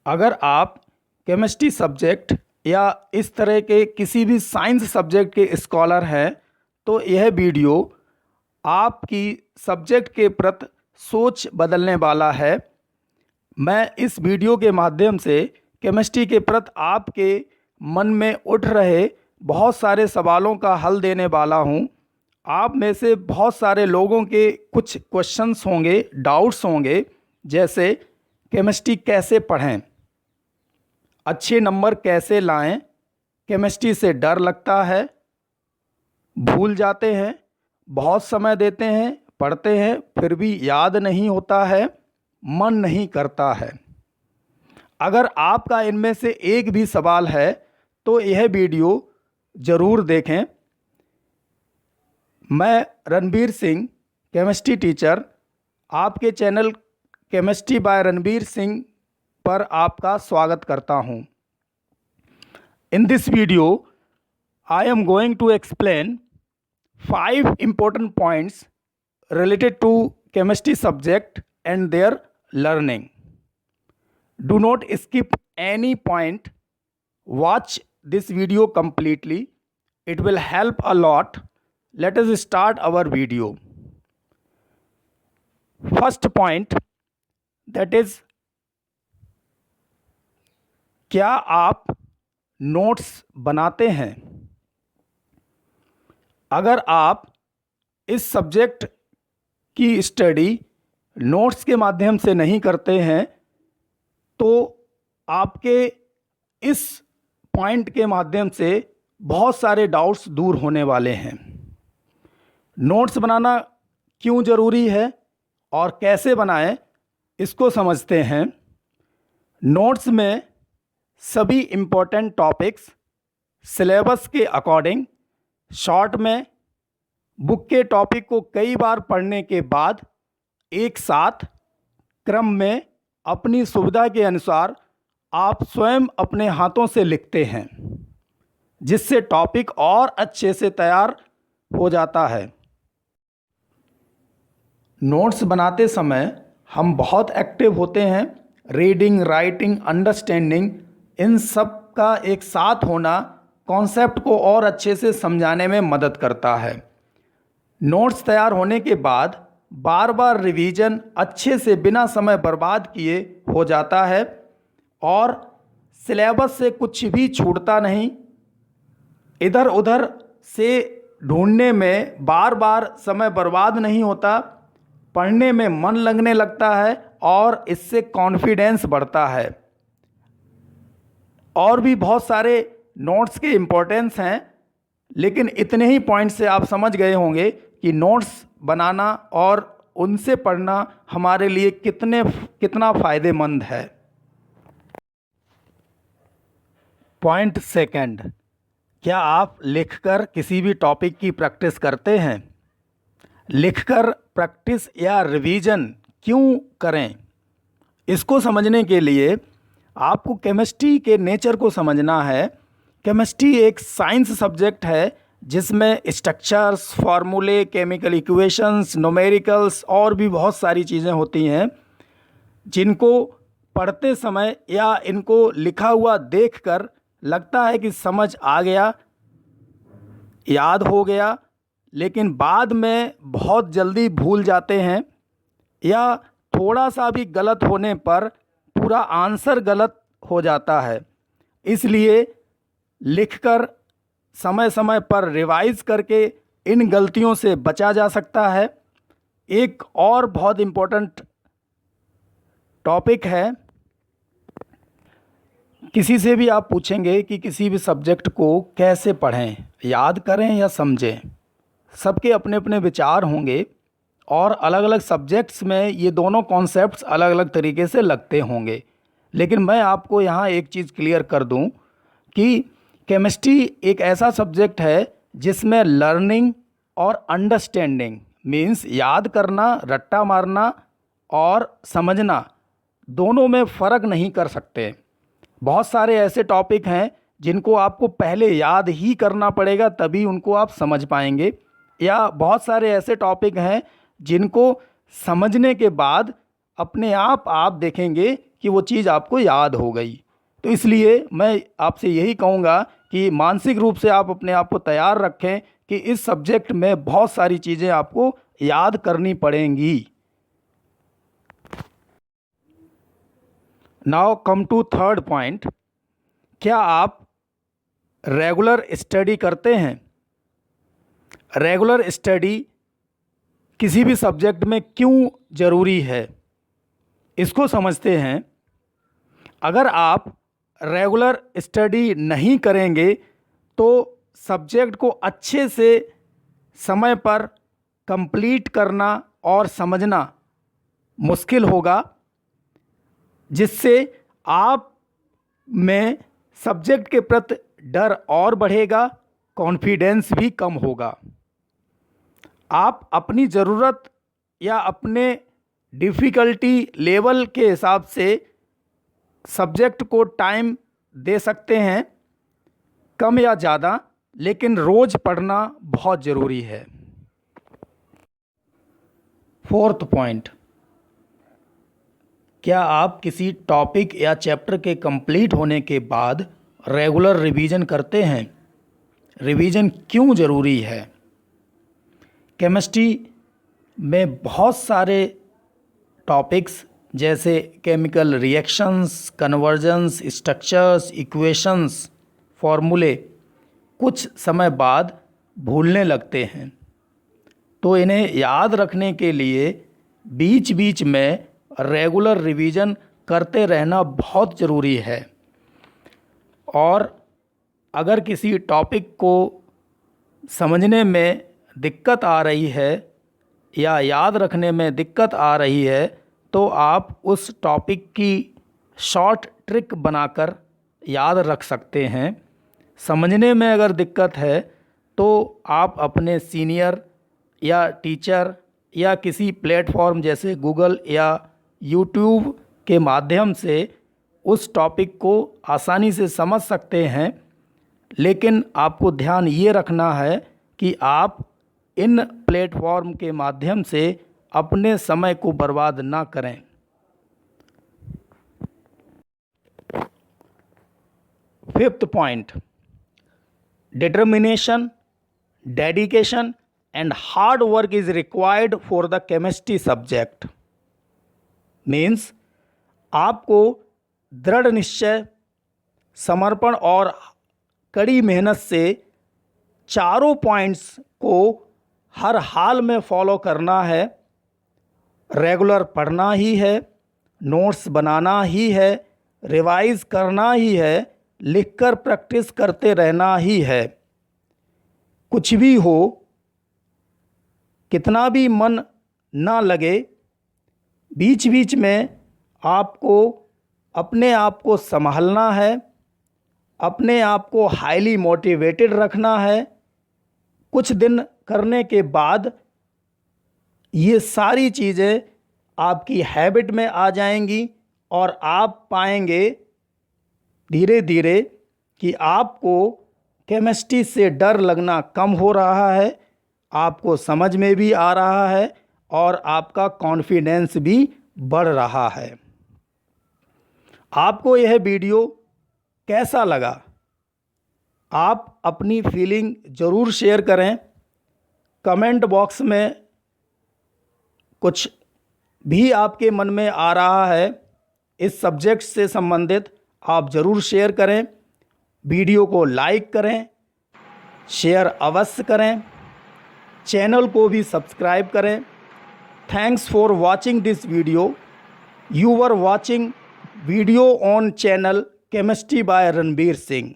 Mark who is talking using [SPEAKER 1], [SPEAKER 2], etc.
[SPEAKER 1] अगर आप chemistry subject या इस तरह के किसी भी साइंस सब्जेक्ट के स्कॉलर हैं तो यह वीडियो आपकी सब्जेक्ट के प्रति सोच बदलने वाला है। मैं इस वीडियो के माध्यम से केमिस्ट्री के प्रति आपके मन में उठ रहे बहुत सारे सवालों का हल देने वाला हूं। आप में से बहुत सारे लोगों के कुछ क्वेश्चंस होंगे, डाउट्स होंगे, जैसे केमिस्ट्री कैसे पढ़ें, अच्छे नंबर कैसे लाएं, केमिस्ट्री से डर लगता है, भूल जाते हैं, बहुत समय देते हैं, पढ़ते हैं फिर भी याद नहीं होता है, मन नहीं करता है। अगर आपका इनमें से एक भी सवाल है तो यह वीडियो ज़रूर देखें। मैं रणबीर सिंह, केमिस्ट्री टीचर, आपके channel chemistry by Ranbir Singh पर आपका स्वागत करता हूं। In this video I am going to explain 5 important points related to chemistry subject and their learning. Do not skip any point. Watch this video completely. It will help a lot. Let us start our video. First point, that is, क्या आप notes बनाते हैं? अगर आप इस subject की study notes के माध्यम से नहीं करते हैं तो आपके इस पॉइंट के माध्यम से बहुत सारे डाउट्स दूर होने वाले हैं। नोट्स बनाना क्यों ज़रूरी है और कैसे बनाएं, इसको समझते हैं। नोट्स में सभी इम्पोर्टेंट टॉपिक्स सिलेबस के अकॉर्डिंग शॉर्ट में बुक के टॉपिक को कई बार पढ़ने के बाद एक साथ क्रम में अपनी सुविधा के अनुसार आप स्वयं अपने हाथों से लिखते हैं, जिससे टॉपिक और अच्छे से तैयार हो जाता है। नोट्स बनाते समय हम बहुत एक्टिव होते हैं। रीडिंग, राइटिंग, अंडरस्टैंडिंग, इन सब का एक साथ होना कॉन्सेप्ट को और अच्छे से समझाने में मदद करता है। नोट्स तैयार होने के बाद बार बार रिवीजन अच्छे से बिना समय बर्बाद किए हो जाता है और सिलेबस से कुछ भी छूटता नहीं। इधर उधर से ढूंढने में बार बार समय बर्बाद नहीं होता, पढ़ने में मन लगने लगता है और इससे कॉन्फिडेंस बढ़ता है। और भी बहुत सारे नोट्स के इम्पोर्टेंस हैं, लेकिन इतने ही पॉइंट से आप समझ गए होंगे कि नोट्स बनाना और उनसे पढ़ना हमारे लिए कितना फ़ायदेमंद है। पॉइंट सेकंड, क्या आप लिखकर किसी भी टॉपिक की प्रैक्टिस करते हैं? लिखकर प्रैक्टिस या रिवीजन क्यों करें, इसको समझने के लिए आपको केमिस्ट्री के नेचर को समझना है। केमिस्ट्री एक साइंस सब्जेक्ट है जिसमें स्ट्रक्चर्स, फार्मूले, केमिकल इक्वेशंस, न्यूमेरिकल्स और भी बहुत सारी चीज़ें होती हैं, जिनको पढ़ते समय या इनको लिखा हुआ देखकर लगता है कि समझ आ गया, याद हो गया, लेकिन बाद में बहुत जल्दी भूल जाते हैं या थोड़ा सा भी गलत होने पर पूरा आंसर गलत हो जाता है। इसलिए लिखकर समय समय पर रिवाइज करके इन गलतियों से बचा जा सकता है। एक और बहुत इम्पोर्टेंट टॉपिक है, किसी से भी आप पूछेंगे कि किसी भी सब्जेक्ट को कैसे पढ़ें, याद करें या समझें, सबके अपने अपने विचार होंगे और अलग अलग सब्जेक्ट्स में ये दोनों कॉन्सेप्ट्स अलग अलग तरीके से लगते होंगे। लेकिन मैं आपको यहाँ एक चीज़ क्लियर कर दूँ कि केमिस्ट्री एक ऐसा सब्जेक्ट है जिसमें लर्निंग और अंडरस्टैंडिंग मीन्स याद करना, रट्टा मारना और समझना, दोनों में फ़र्क नहीं कर सकते। बहुत सारे ऐसे टॉपिक हैं जिनको आपको पहले याद ही करना पड़ेगा तभी उनको आप समझ पाएंगे, या बहुत सारे ऐसे टॉपिक हैं जिनको समझने के बाद अपने आप देखेंगे कि वो चीज़ आपको याद हो गई। तो इसलिए मैं आपसे यही कहूँगा कि मानसिक रूप से आप अपने आप को तैयार रखें कि इस सब्जेक्ट में बहुत सारी चीज़ें आपको याद करनी पड़ेंगी। Now come to third point, क्या आप रेगुलर स्टडी करते हैं? रेगुलर स्टडी किसी भी सब्जेक्ट में क्यों ज़रूरी है, इसको समझते हैं। अगर आप रेगुलर स्टडी नहीं करेंगे तो सब्जेक्ट को अच्छे से समय पर कंप्लीट करना और समझना मुश्किल होगा, जिससे आप में सब्जेक्ट के प्रति डर और बढ़ेगा, कॉन्फिडेंस भी कम होगा। आप अपनी ज़रूरत या अपने डिफ़िकल्टी लेवल के हिसाब से सब्जेक्ट को टाइम दे सकते हैं, कम या ज़्यादा, लेकिन रोज़ पढ़ना बहुत ज़रूरी है। फोर्थ पॉइंट, क्या आप किसी टॉपिक या चैप्टर के कंप्लीट होने के बाद रेगुलर रिवीजन करते हैं? रिवीजन क्यों ज़रूरी है? केमिस्ट्री में बहुत सारे टॉपिक्स जैसे chemical reactions, convergence, structures, equations, फॉर्मूले कुछ समय बाद भूलने लगते हैं। तो इन्हें याद रखने के लिए बीच बीच में रेगुलर रिवीजन करते रहना बहुत ज़रूरी है। और अगर किसी टॉपिक को समझने में दिक्कत आ रही है या याद रखने में दिक्कत आ रही है तो आप उस टॉपिक की शॉर्ट ट्रिक बनाकर याद रख सकते हैं। समझने में अगर दिक्कत है तो आप अपने सीनियर या टीचर या किसी प्लेटफॉर्म जैसे गूगल या यूट्यूब के माध्यम से उस टॉपिक को आसानी से समझ सकते हैं। लेकिन आपको ध्यान ये रखना है कि आप इन प्लेटफॉर्म के माध्यम से अपने समय को बर्बाद ना करें। Fifth point, determination, dedication and hard work is required for the chemistry subject. Means आपको दृढ़ निश्चय, समर्पण और कड़ी मेहनत से चारों पॉइंट्स को हर हाल में फॉलो करना है। रेगुलर पढ़ना ही है, नोट्स बनाना ही है, रिवाइज करना ही है, लिखकर प्रैक्टिस करते रहना ही है। कुछ भी हो, कितना भी मन ना लगे, बीच बीच में आपको अपने आप को संभालना है, अपने आप को हाईली मोटिवेटेड रखना है। कुछ दिन करने के बाद ये सारी चीज़ें आपकी हैबिट में आ जाएंगी और आप पाएंगे धीरे धीरे कि आपको केमिस्ट्री से डर लगना कम हो रहा है, आपको समझ में भी आ रहा है और आपका कॉन्फिडेंस भी बढ़ रहा है। आपको यह वीडियो कैसा लगा? आप अपनी फीलिंग ज़रूर शेयर करें। कमेंट बॉक्स में कुछ भी आपके मन में आ रहा है इस सब्जेक्ट से संबंधित, आप ज़रूर शेयर करें। वीडियो को लाइक करें, शेयर अवश्य करें, चैनल को भी सब्सक्राइब करें। Thanks for watching this video. You are watching video on channel chemistry by Ranbir Singh.